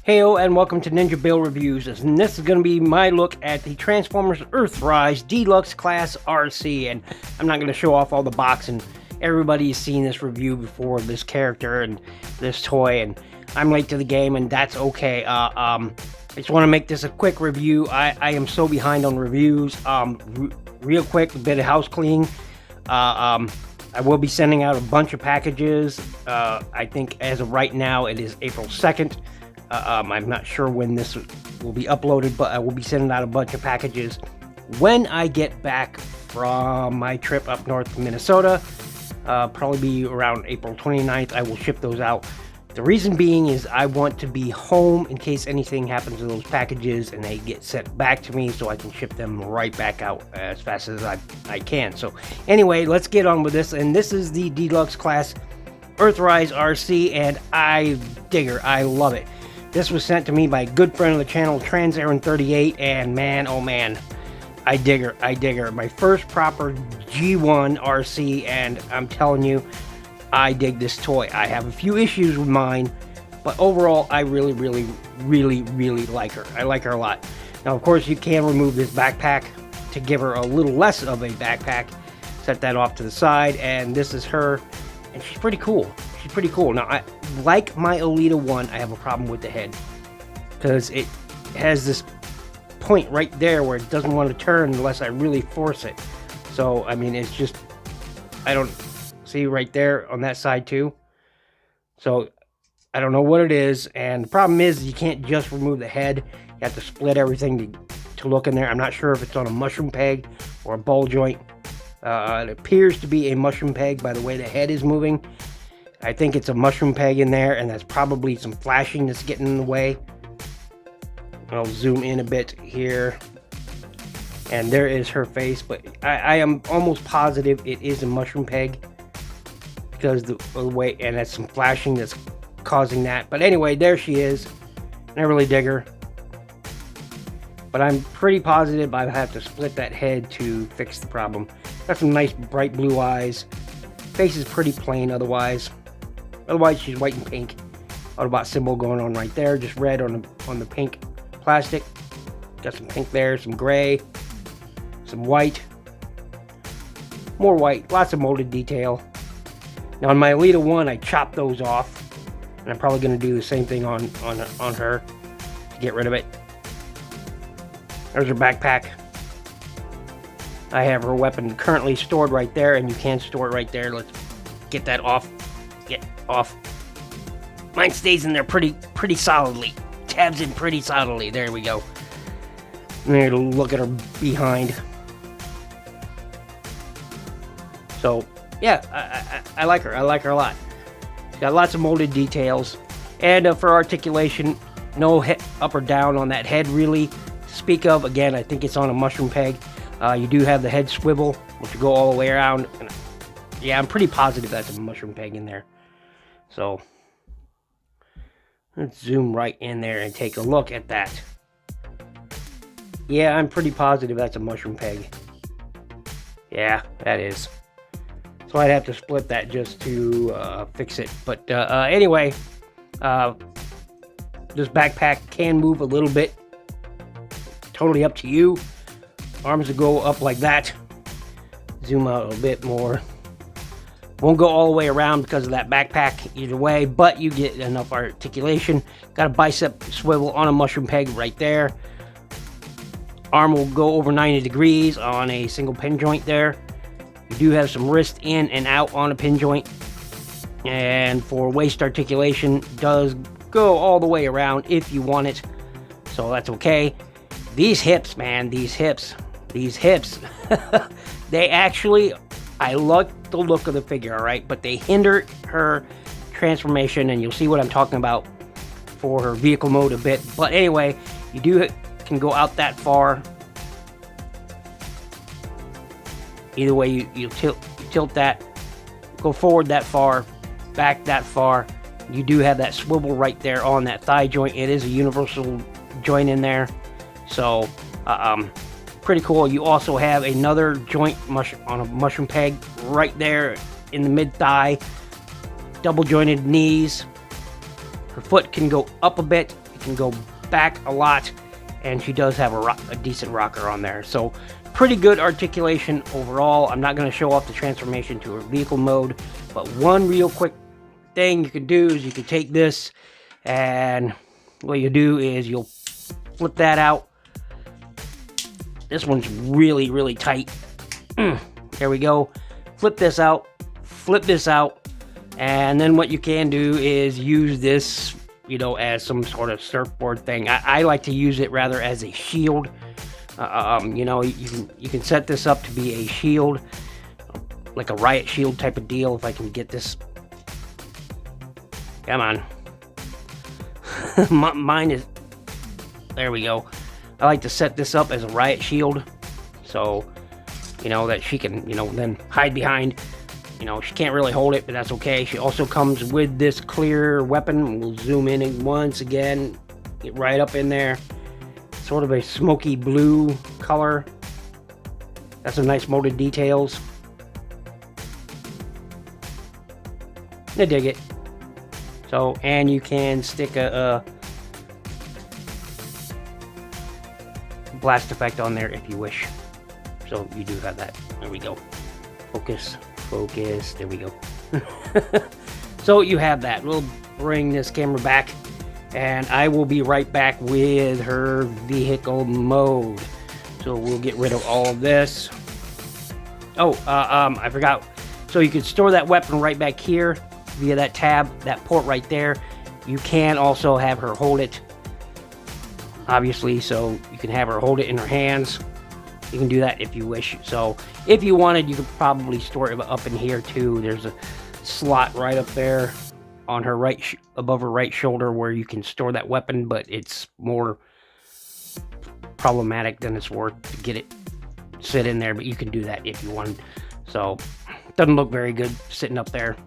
Heyo and welcome to Ninja Build Reviews, and this is going to be my look at the Transformers Earthrise Deluxe Class Arcee. And I'm not going to show off all the box, and everybody's seen this review before of this character and this toy, and I'm late to the game, and that's okay. I just want to make this a quick review. I am so behind on reviews. Real quick, a bit of house cleaning. I will be sending out a bunch of packages. I think as of right now it is April 2nd. I'm not sure when this will be uploaded, but I will be sending out a bunch of packages when I get back from my trip up north to Minnesota. Probably be around April 29th. I will ship those out. The reason being is I want to be home in case anything happens to those packages and they get sent back to me, so I can ship them right back out as fast as I can. So anyway, let's get on with this. And this is the Deluxe Class Earthrise Arcee, and I dig her. I love it. This was sent to me by a good friend of the channel, TransAaron38, and man, oh man, I dig her. I dig her. My first proper G1 Arcee, and I'm telling you, I dig this toy. I have a few issues with mine, but overall, I really like her. I like her a lot. Now, of course, you can remove this backpack to give her a little less of a backpack. Set that off to the side, and this is her, and she's pretty cool. She's pretty cool. Now, like my Elita 1, I have a problem with the head, because it has this point right there where it doesn't want to turn unless I really force it. So, I mean, it's just, I don't see right there on that side too. So, I don't know what it is, and the problem is you can't just remove the head. You have to split everything to look in there. I'm not sure if it's on a mushroom peg or a ball joint. It appears to be a mushroom peg by the way the head is moving. I think it's a mushroom peg in there, and that's probably some flashing that's getting in the way. I'll zoom in a bit here, and there is her face, but I am almost positive it is a mushroom peg because the way, and that's some flashing that's causing that. But anyway, there she is, and I really dig her. But I'm pretty positive I have to split that head to fix the problem. Got some nice bright blue eyes. Face is pretty plain otherwise. Otherwise, she's white and pink. Autobot symbol going on right there. Just red on the pink plastic. Got some pink there, some gray, some white. More white. Lots of molded detail. Now, on my Elita 1, I chopped those off. And I'm probably going to do the same thing on her to get rid of it. There's her backpack. I have her weapon currently stored right there, and you can store it right there. Let's get that off. Get off. Mine stays in there pretty solidly. Tabs in pretty solidly. There we go. I'm going to look at her behind. So, yeah, I like her. I like her a lot. She's got lots of molded details. And for articulation, no hit up or down on that head really to speak of. Again, I think it's on a mushroom peg. You do have the head swivel, which will go all the way around. And yeah, I'm pretty positive that's a mushroom peg in there. So, let's zoom right in there and take a look at that. Yeah, I'm pretty positive that's a mushroom peg. Yeah, that is. So I'd have to split that just to fix it. But anyway, this backpack can move a little bit. Totally up to you. Arms will go up like that. Zoom out a bit more. Won't go all the way around because of that backpack either way, but you get enough articulation. Got a bicep swivel on a mushroom peg right there. Arm will go over 90 degrees on a single pin joint there. You do have some wrist in and out on a pin joint. And for waist articulation, does go all the way around if you want it. So that's okay. These hips, man, these hips. They actually, I like the look of the figure, alright? But they hinder her transformation, and you'll see what I'm talking about for her vehicle mode a bit. But anyway, you can go out that far. Either way, you tilt that, go forward that far, back that far. You do have that swivel right there on that thigh joint. It is a universal joint in there. So, pretty cool. You also have another joint on a mushroom peg right there in the mid-thigh. Double jointed knees. Her foot can go up a bit It can go back a lot, and she does have a decent rocker on there. So pretty good articulation overall. I'm not going to show off the transformation to her vehicle mode, but one real quick thing you can do is you can take this, and what you do is you'll flip that out. This one's really, really tight. There we go. Flip this out, flip this out, and then what you can do is use this, you know, as some sort of surfboard thing. I like to use it rather as a shield. You know, you can set this up to be a shield, like a riot shield type of deal. If I can get this, come on. Mine is, there we go. I like to set this up as a riot shield, so you know that she can, you know, then hide behind. You know, she can't really hold it, but that's okay. She also comes with this clear weapon. We'll zoom in and once again, get right up in there. Sort of a smoky blue color. That's some nice molded details. I dig it. So, and you can stick a blast effect on there if you wish. So you do have that. There we go. Focus, focus. There we go. So you have that. We'll bring this camera back, and I will be right back with her vehicle mode. So we'll get rid of all of this. Oh, I forgot. So you can store that weapon right back here via that tab, that port right there. You can also have her hold it, obviously, so you can have her hold it in her hands. You can do that if you wish. So if you wanted, you could probably store it up in here too. There's a slot right up there on her right, above her right shoulder, where you can store that weapon, but it's more problematic than it's worth to get it sit in there, but you can do that if you want. So doesn't look very good sitting up there,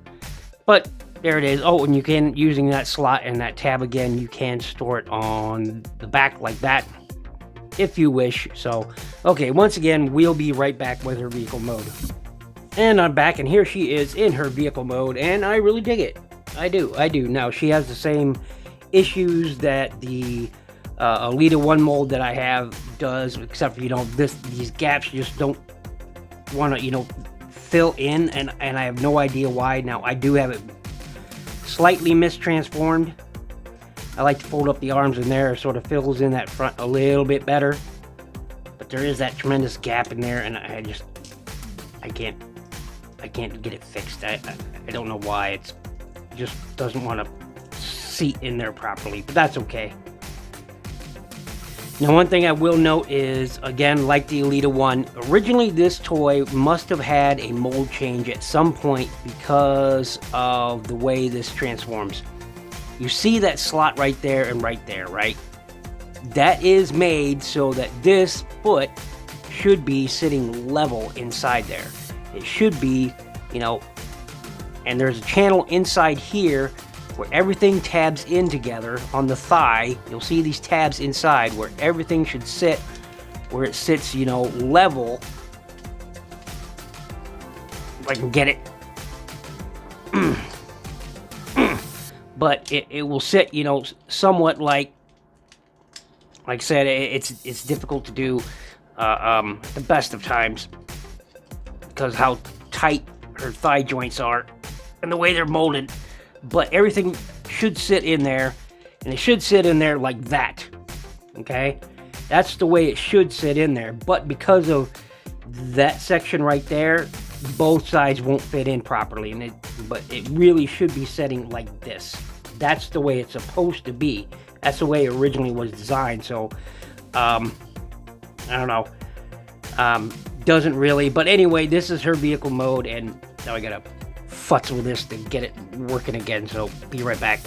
but there it is. Oh, and you can, using that slot and that tab again, you can store it on the back like that if you wish. So okay, once again, we'll be right back with her vehicle mode. And I'm back, and here she is in her vehicle mode, and I really dig it. I do. Now, she has the same issues that the Elita 1 mold that I have does, except for, you know, these gaps just don't want to, you know, fill in, and I have no idea why. Now, I do have it slightly mistransformed. I like to fold up the arms in there, sort of fills in that front a little bit better. But there is that tremendous gap in there, and I can't get it fixed. I don't know why. It's just doesn't want to seat in there properly, but that's okay. Now, one thing I will note is, again, like the Elita 1, originally this toy must have had a mold change at some point because of the way this transforms. You see that slot right there and right there, right? That is made so that this foot should be sitting level inside there. It should be, you know, and there's a channel inside here where everything tabs in together on the thigh. You'll see these tabs inside where everything should sit, where it sits, you know, level. If I can get it. But it will sit, you know, somewhat like I said, it's difficult to do the best of times because how tight her thigh joints are and the way they're molded. But everything should sit in there, and it should sit in there like that. Okay, that's the way it should sit in there. But because of that section right there, both sides won't fit in properly, but it really should be setting like this. That's the way it's supposed to be. That's the way it originally was designed. So I don't know, doesn't really, but anyway, this is her vehicle mode, and now I gotta futz with this to get it working again. So be right back.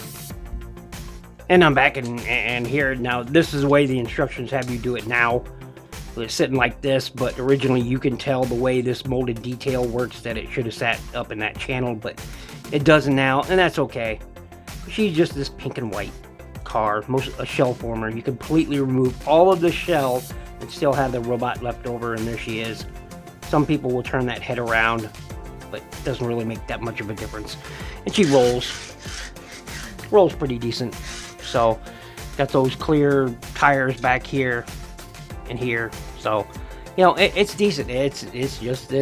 And I'm back, and here now, this is the way the instructions have you do it now. It's sitting like this, but originally you can tell the way this molded detail works that it should have sat up in that channel, but it doesn't now, and that's okay. She's just this pink and white car, a shell former. You completely remove all of the shell and still have the robot left over, and there she is. Some people will turn that head around, but it doesn't really make that much of a difference. And she rolls pretty decent. So Got those clear tires back here and here. So, you know, it's decent. It's just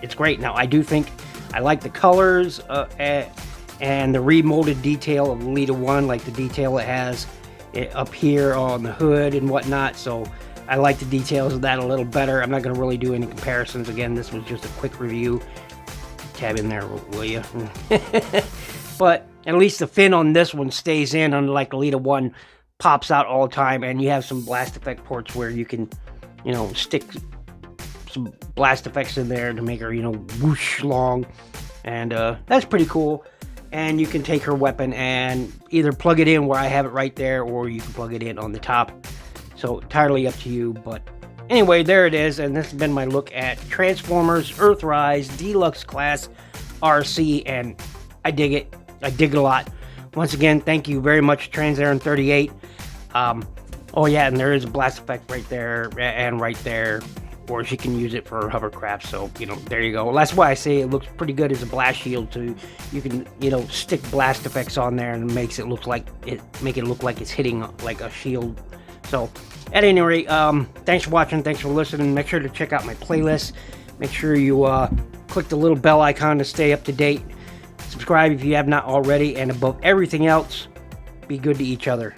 it's great. Now, I do think I like the colors and the remolded detail of the Lita 1, like the detail it has up here on the hood and whatnot. So I like the details of that a little better. I'm not going to really do any comparisons. Again, this was just a quick review. Tab in there, will you? But at least the fin on this one stays in, unlike the Lita 1 pops out all the time. And you have some blast effect ports where you can, you know, stick some blast effects in there to make her, you know, whoosh long. And that's pretty cool. And you can take her weapon and either plug it in where I have it right there, or you can plug it in on the top. So entirely up to you. But anyway, there it is. And this has been my look at Transformers Earthrise Deluxe Class Arcee. And I dig it. I dig it a lot. Once again, thank you very much, TransAaron38. Oh yeah, and there is a blast effect right there and right there. Or she can use it for hovercraft. So, you know, there you go. Well, that's why I say it looks pretty good as a blast shield too. You can, you know, stick blast effects on there and make it look like it's hitting like a shield. So, at any rate, thanks for watching. Thanks for listening. Make sure to check out my playlist. Make sure you click the little bell icon to stay up to date. Subscribe if you have not already. And above everything else, be good to each other.